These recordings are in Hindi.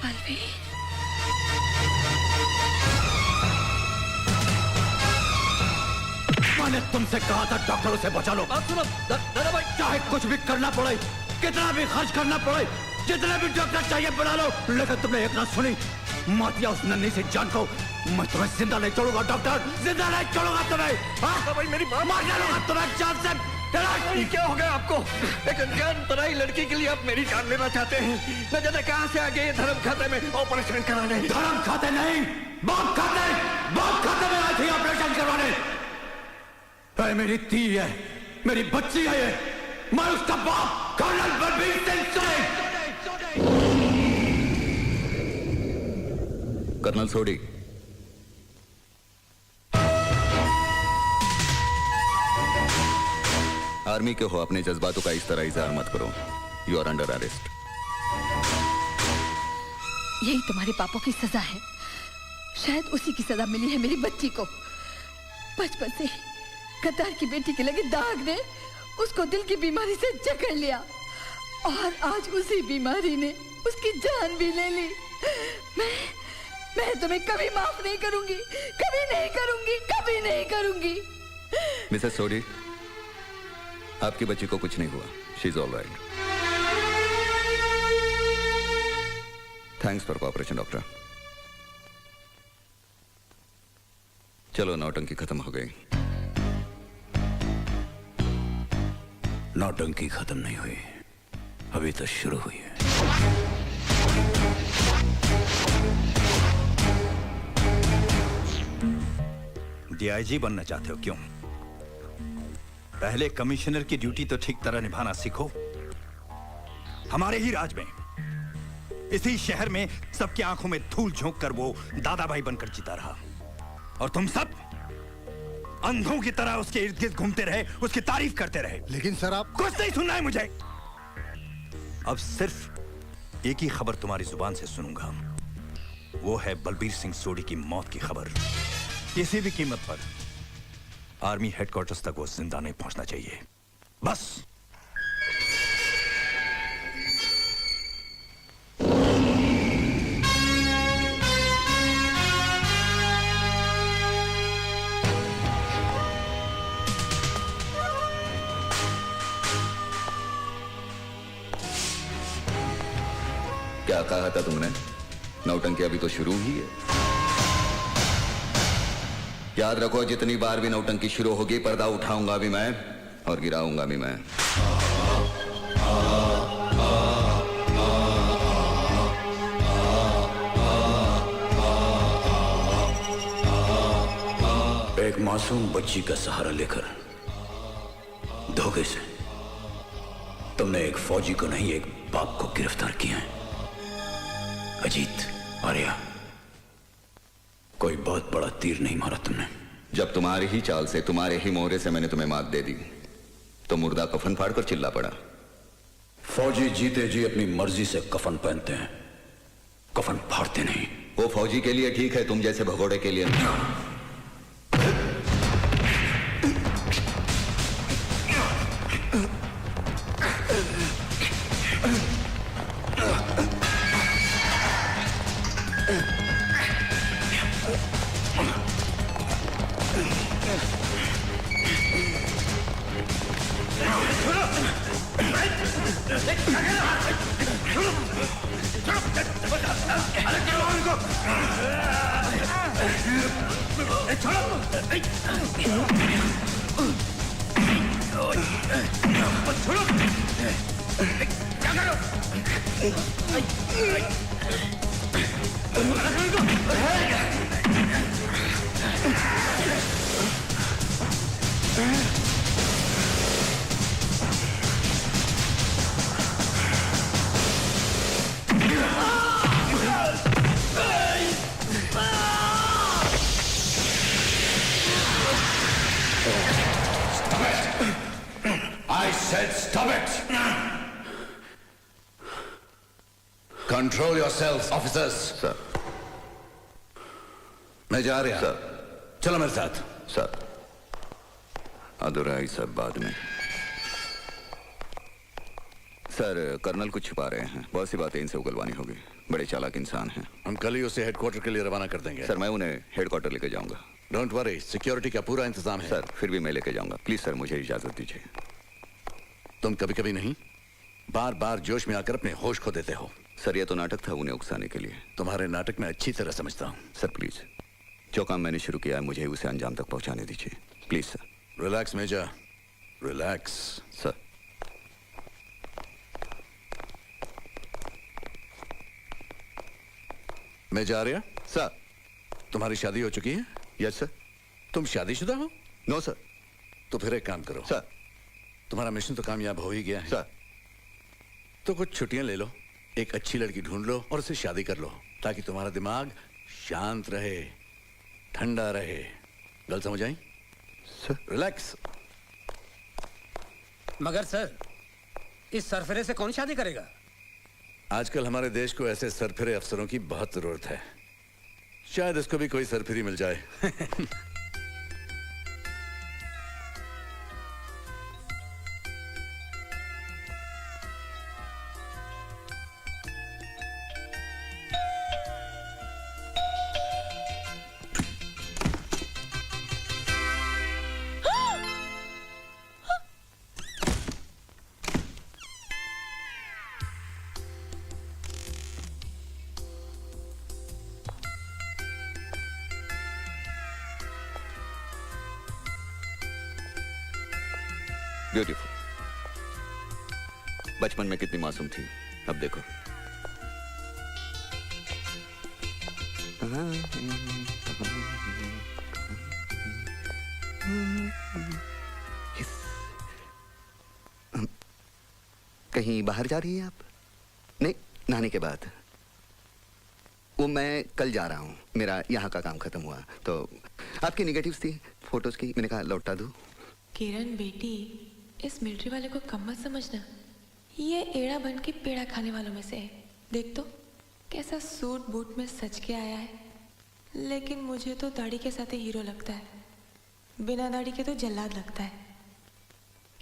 बलवीर, मैंने तुमसे कहा था डॉक्टरों से बचा लो। आप सुनो दादा भाई, चाहे कुछ भी करना पड़े, कितना भी खर्च करना पड़े, जितने भी डॉक्टर चाहिए बुला लो, लेकिन तुमने एक ना सुनी। मत दिया उस नन्ही से जान को। मैं तुम्हें जिंदा नहीं छोड़ूंगा डॉक्टर, जिंदा नहीं छोड़ूंगा तुम्हें। दादा भाई मेरी मां मार डालूंगा तुम्हें जान से। ये क्या हो गया आपको? एक अनजान तराई लड़की के लिए आप मेरी जान लेना चाहते हैं? न जाने कहां से आ गए धर्म खाते में ऑपरेशन कराने। धर्म खाते नहीं, बहुत खाते में आई थी ऑपरेशन करवाने। ऐ मेरी धी है, मेरी बच्ची है ये, मैं उसका बाप कर्नल बलबीर सिंह सोडी। कर्नल सोडी, आर्मी के हो, अपने जज्बातों का इस तरह इजहार मत करो। You are under arrest. यही तुम्हारे पापों की सजा है। शायद उसी की सजा मिली है मेरी बच्ची को। बचपन से गद्दार की बेटी के लगे दाग ने उसको दिल की बीमारी से जकड़ लिया और आज उसी बीमारी ने उसकी जान भी ले ली। मैं तुम्हें कभी माफ नहीं करूंगी, कभी नहीं करूंगी, कभी नहीं करूंगी। मिसेस सोडी, आपकी बच्ची को कुछ नहीं हुआ। She is all right. Thanks for cooperation doctor. चलो, नौटंकी खत्म हो गई। नौटंकी खत्म नहीं हुई, अभी तो शुरू हुई है। डीआईजी बनना चाहते हो? क्यों? पहले कमिश्नर की ड्यूटी तो ठीक तरह निभाना सीखो। हमारे ही राज में, इसी शहर में सबकी आंखों में धूल झोंक कर वो दादा भाई बनकर जीता रहा, और तुम सब अंधों की तरह उसके इर्द गिर्द घूमते रहे, उसकी तारीफ करते रहे। लेकिन सर, आप कुछ नहीं सुनना है मुझे। अब सिर्फ एक ही खबर तुम्हारी जुबान से सुनूंगा, वो है बलबीर सिंह सोडी की मौत की खबर। किसी भी कीमत पर आर्मी हेडक्वार्टर्स तक वो जिंदा नहीं पहुंचना चाहिए, बस। क्या कहा था तुमने? नौटंकी अभी तो शुरू ही है। याद रखो, जितनी बार भी नौटंकी शुरू होगी, पर्दा उठाऊंगा भी मैं और गिराऊंगा भी मैं। एक मासूम बच्ची का सहारा लेकर धोखे से तुमने एक फौजी को नहीं, एक बाप को गिरफ्तार किया है। अजीत, आर्या, कोई बहुत बड़ा तीर नहीं मारा तुमने। जब तुम्हारी ही चाल से, तुम्हारे ही मोहरे से मैंने तुम्हें मात दे दी, तो मुर्दा कफन फाड़कर चिल्ला पड़ा। फौजी जीते जी अपनी मर्जी से कफन पहनते हैं, कफन फाड़ते नहीं। वो फौजी के लिए ठीक है, तुम जैसे भगोड़े के लिए नहीं। I said stop it! Control yourselves, officers. Sir. मैं जा रहा। सर। चलो मेरे साथ। सर, अधूरा ही सब बाद में। सर कर्नल कुछ छुपा रहे हैं, बहुत सी बातें इनसे उगलवानी होगी। बड़े चालाक इंसान हैं। हम कल ही उसे हेडक्वार्टर के लिए रवाना कर देंगे। सर मैं उन्हें हेडक्वार्टर लेके जाऊंगा। डोंट वरी, सिक्योरिटी का पूरा इंतजाम है। सर फिर भी मैं लेके जाऊंगा, प्लीज सर मुझे इजाजत दीजिए। तुम कभी कभी नहीं, बार बार जोश में आकर अपने होश खो देते हो। सर ये तो नाटक था उन्हें उकसाने के लिए। तुम्हारे नाटक में अच्छी तरह समझता हूँ। सर प्लीज, जो काम मैंने शुरू किया है मुझे उसे अंजाम तक पहुंचाने दीजिए, please sir. Relax major, relax. Sir major Arya, sir. तुम्हारी शादी हो चुकी है? Yes sir. तुम शादीशुदा हो? No sir. तो फिर एक काम करो सर। तुम्हारा मिशन तो कामयाब हो ही गया है सर। तो कुछ छुट्टियां ले लो, एक अच्छी लड़की ढूंढ लो और उससे शादी कर लो, ताकि तुम्हारा दिमाग शांत रहे, ठंडा रहे। गल समझ आई? सर। रिलैक्स। मगर सर, इस सरफरे से कौन शादी करेगा? आजकल हमारे देश को ऐसे सरफिरे अफसरों की बहुत जरूरत है। शायद इसको भी कोई सरफिरी मिल जाए। ब्यूटीफुल। बचपन में कितनी मासूम थी, अब देखो। कहीं बाहर जा रही हैं आप? नहीं, नहाने के बाद। वो मैं कल जा रहा हूँ, मेरा यहाँ का काम खत्म हुआ तो आपकी निगेटिव्स थी फोटोज की, मैंने कहा लौटा दूँ। किरण बेटी, इस मिलिट्री वाले को कम मत समझना। ये एड़ा बन के पेड़ा खाने वालों में से है। देख तो कैसा सूट बूट में सज के आया है, लेकिन मुझे तो दाढ़ी के साथ ही हीरो लगता है, बिना दाढ़ी के तो जल्लाद लगता है।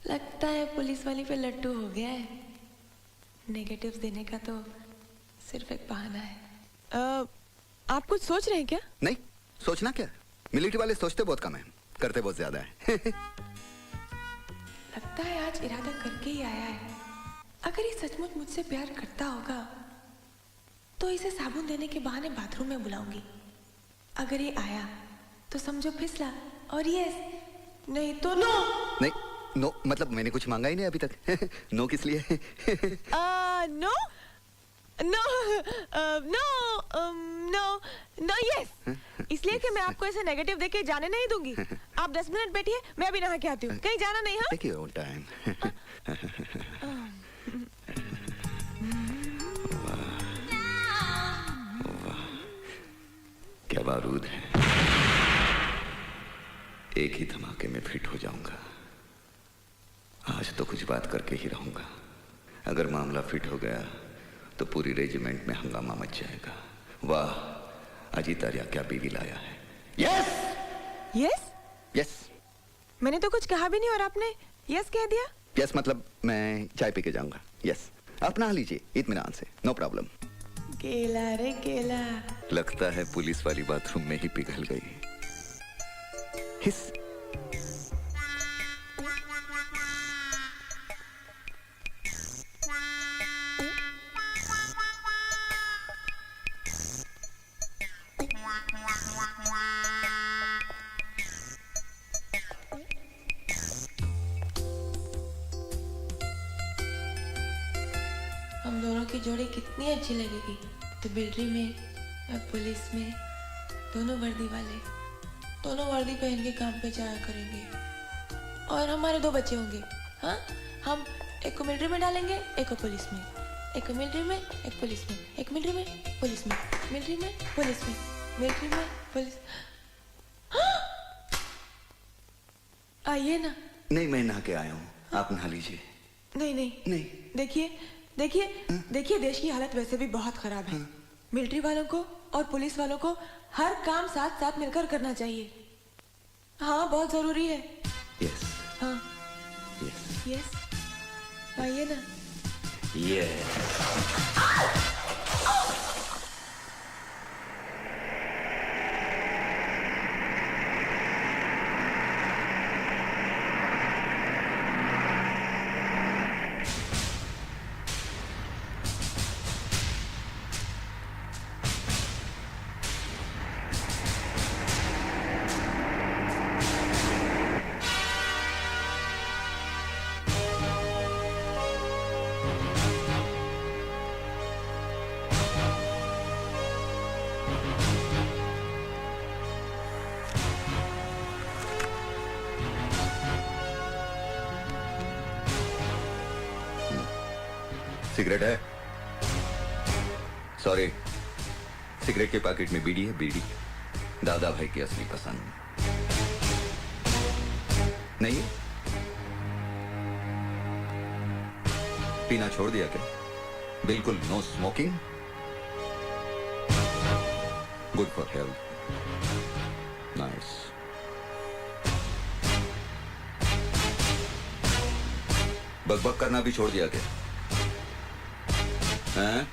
लगता है पुलिस वाली पे लट्टू हो गया है। नेगेटिव्स देने का तो सिर्फ एक बहाना है। आप कुछ सोच रहे हैं क्या? नहीं, सोचना क्या, मिलिट्री वाले सोचते बहुत कम है, करते बहुत ज्यादा है। लगता है आज इरादा करके ही आया है। अगर ये सचमुच मुझसे प्यार करता होगा तो इसे साबुन देने के बहाने बाथरूम में बुलाऊंगी। अगर ये आया तो समझो फिसला, और यस, नहीं तो नो। नहीं, नो मतलब मैंने कुछ मांगा ही नहीं अभी तक। नो किस लिए? No no no no no yes, इसलिए कि मैं आपको ऐसे नेगेटिव देके जाने नहीं दूंगी। आप 10 मिनट बैठिए, मैं अभी नहा के आती हूँ। कहीं जाना नहीं। हाँ, टेक योर टाइम। क्या बारूद है, एक ही धमाके में फिट हो जाऊंगा। आज तो कुछ बात करके ही रहूंगा। अगर मामला फिट हो गया तो पूरी रेजिमेंट में हंगामा मच जाएगा। वाह, अजीत आर्या क्या बीवी लाया है। Yes yes yes. मैंने तो कुछ कहा भी नहीं और आपने यस कह दिया। यस मतलब मैं चाय पी के जाऊंगा। यस, आप नहा लीजिए इत्मीनान से, नो प्रॉब्लम। केला रे केला। लगता है पुलिस वाली बाथरूम में ही पिघल गई। हिस। हम दोनों की जोड़ी कितनी अच्छी लगेगी। तो मिलिट्री में, मैं पुलिस में, दोनों वर्दी वाले, दोनों वर्दी पहन के काम पे जाया करेंगे। और हमारे 2 बच्चे होंगे। हाँ, हम एक को मिलिट्री में डालेंगे, एक को पुलिस में। एक को मिलिट्री में, एक पुलिस में। एक मिलिट्री में, पुलिस में। मिलिट्री में, पुलिस में। मिलिट्री में, पुलिस। आइए ना। नहीं, मैं नहा के आया हूँ, आप नहा लीजिए। नहीं नहीं नहीं। देखिए देखिए देखिए, देश की हालत वैसे भी बहुत खराब है। मिलिट्री वालों को और पुलिस वालों को हर काम साथ साथ मिलकर करना चाहिए। हाँ, बहुत जरूरी है। यस हाँ यस यस, आइए ना। ये सिगरेट है? सॉरी, सिगरेट के पैकेट में बीड़ी है, बीड़ी। दादा भाई की असली पसंद नहीं है? पीना छोड़ दिया क्या? बिल्कुल no smoking? Good for health. Nice. बकबक करना भी छोड़ दिया क्या? हैं?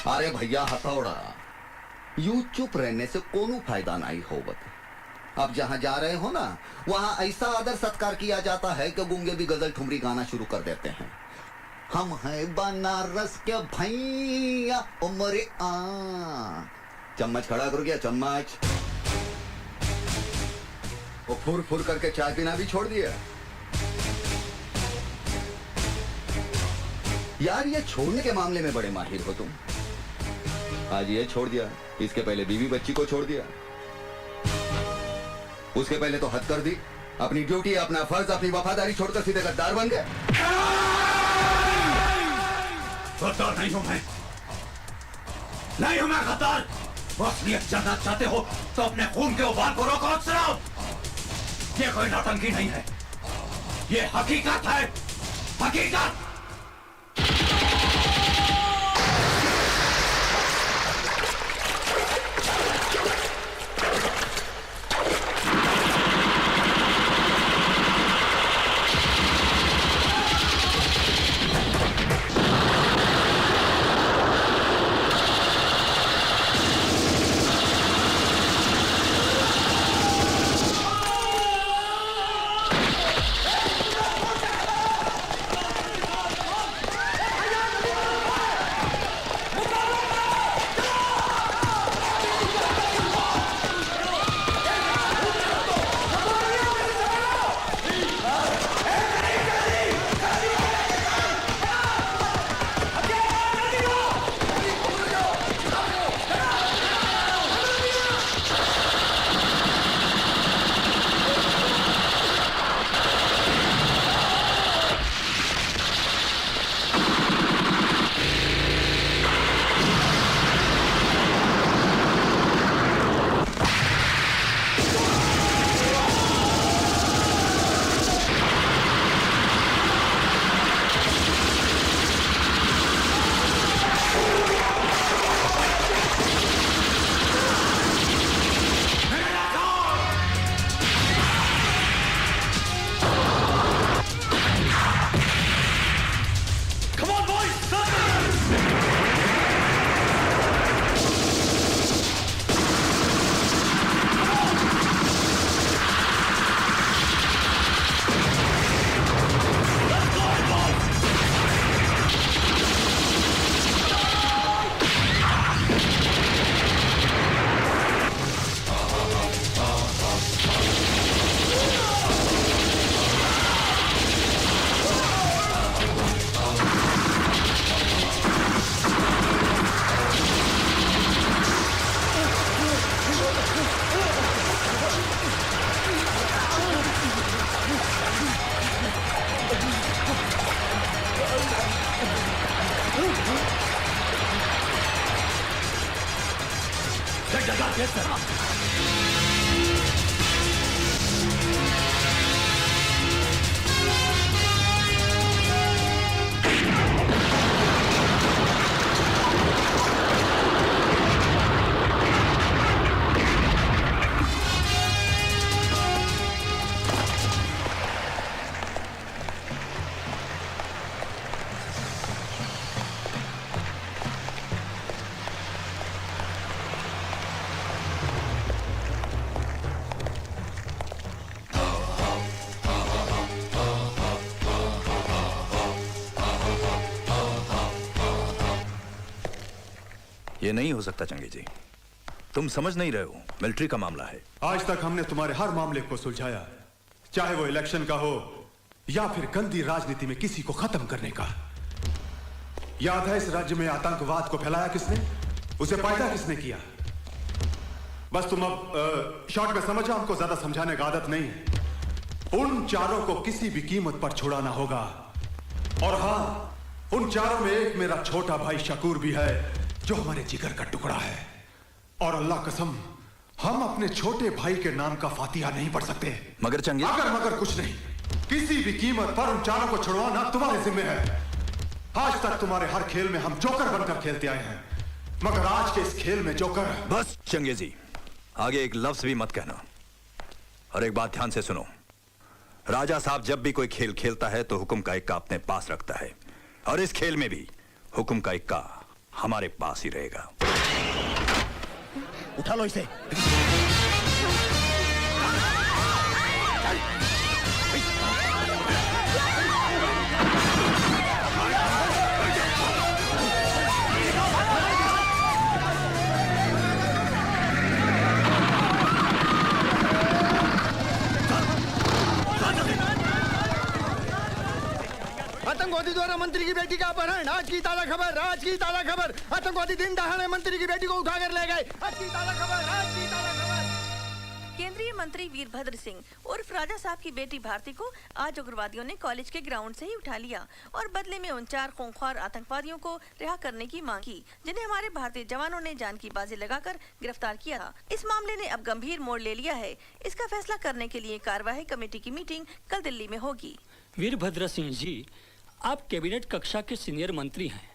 अरे भैया हथौड़ा, यूं चुप रहने से कोनो फायदा नहीं होवत। अब जहां जा रहे हो ना, वहां ऐसा आदर सत्कार किया जाता है कि गूंगे भी गजल ठुमरी गाना शुरू कर देते हैं। हम हैं बनारस के भैया उमरे आ। चम्मच खड़ा कर गया, चम्मच। वो फुर फुर करके चाय पीना भी छोड़ दिया। यार ये छोड़ने के मामले में बड़े माहिर हो तुम। आज ये छोड़ दिया, इसके पहले बीवी बच्ची को छोड़ दिया, उसके पहले तो हद कर दी। अपनी ड्यूटी, अपना फर्ज, अपनी वफादारी छोड़कर सीधे गद्दार बन गए। गद्दार नहीं हूं मैं, नहीं हूं मैं गद्दार। वो असलियत जानना चाहते हो तो अपने खून के उबाल को रोको और सुनाओ। ये कोई नौटंकी नहीं है, ये हकीकत है, हकीकत। ये नहीं हो सकता चंगे जी, तुम समझ नहीं रहे हो, मिलिट्री का मामला है। आज तक हमने तुम्हारे हर मामले को सुलझाया, चाहे वो इलेक्शन का हो या फिर गंदी राजनीति में किसी को खत्म करने का। याद है इस राज्य में आतंकवाद को फैलाया किसने, उसे पैदा किसने किया? बस तुम अब शॉर्ट में समझो, हमको ज्यादा समझाने का आदत नहीं है। उन चारों को किसी भी कीमत पर छुड़ाना होगा। और हां, उन चारों में एक मेरा छोटा भाई शकूर भी है, जो हमारे जिगर का टुकड़ा है। और अल्लाह कसम, हम अपने छोटे भाई के नाम का फातिहा नहीं पढ़ सकते। मगर चंगे, अगर मगर कुछ नहीं, किसी भी कीमत पर उन चारों को छुड़वाना तुम्हारे जिम्मे है। आज तक तुम्हारे हर खेल में हम जोकर बनकर खेलते आए हैं, मगर आज के इस खेल में जोकर। बस चंगे जी, आगे एक लफ्ज भी मत कहना। और एक बात ध्यान से सुनो, राजा साहब जब भी कोई खेल खेलता है तो हुक्म का इक्का अपने पास रखता है, और इस खेल में भी हुक्म का इक्का हमारे पास ही रहेगा। उठा लो इसे। आतंकवादी द्वारा मंत्री की बेटी का अपहरण, आज की ताजा खबर, आज की ताजा खबर। आतंकवादी दिन दहाड़े मंत्री की बेटी को उठाकर ले गए, आज की ताजा खबर, आज की ताजा खबर। केंद्रीय मंत्री वीरभद्र सिंह उर्फ राजा साहब की बेटी भारती को आज उग्रवादियों ने कॉलेज के ग्राउंड से ही उठा लिया और बदले में उन 4 खूंखार आतंकवादियों को रिहा करने की मांग की, जिन्हें हमारे भारतीय जवानों ने जान की बाजी लगाकर गिरफ्तार किया था। इस मामले ने अब गंभीर मोड़ ले लिया है। इसका फैसला करने के लिए कार्यवाही कमेटी की मीटिंग कल दिल्ली में होगी। वीरभद्र सिंह जी, आप कैबिनेट कक्षा के सीनियर मंत्री हैं।